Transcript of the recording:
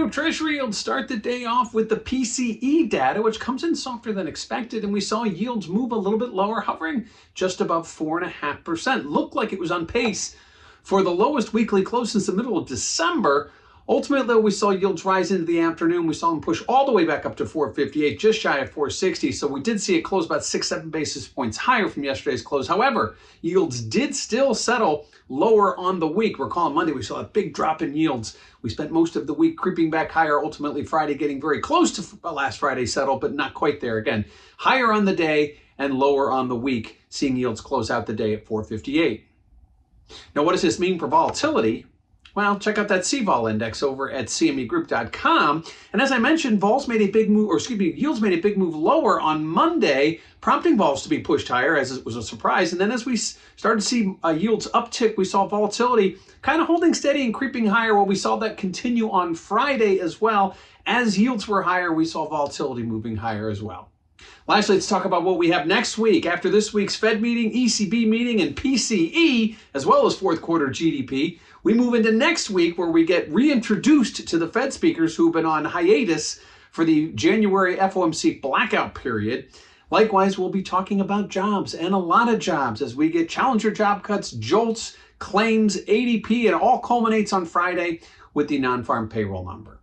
Treasury yields start the day off with the PCE data, which comes in softer than expected, and we saw yields move a little bit lower, hovering just above 4.5%. Looked like it was on pace for the lowest weekly close since the middle of December. Ultimately, we saw yields rise into the afternoon. We saw them push all the way back up to 458, just shy of 460. So we did see it close about 6-7 basis points higher from yesterday's close. However, yields did still settle lower on the week. Recall on Monday, we saw a big drop in yields. We spent most of the week creeping back higher. Ultimately, Friday getting very close to last Friday's settle, but not quite there. Again, higher on the day and lower on the week, seeing yields close out the day at 458. Now, what does this mean for volatility? Well, check out that CVol index over at cmegroup.com. And as I mentioned, yields made a big move lower on Monday, prompting vols to be pushed higher, as it was a surprise. And then as we started to see yields uptick, we saw volatility kind of holding steady and creeping higher. Well, we saw that continue on Friday as well. As yields were higher, we saw volatility moving higher as well. Lastly, let's talk about what we have next week. After this week's Fed meeting, ECB meeting, and PCE, as well as fourth quarter GDP, we move into next week where we get reintroduced to the Fed speakers who've been on hiatus for the January FOMC blackout period. Likewise, we'll be talking about jobs, and a lot of jobs, as we get challenger job cuts, jolts, claims, ADP, and it all culminates on Friday with the non-farm payroll number.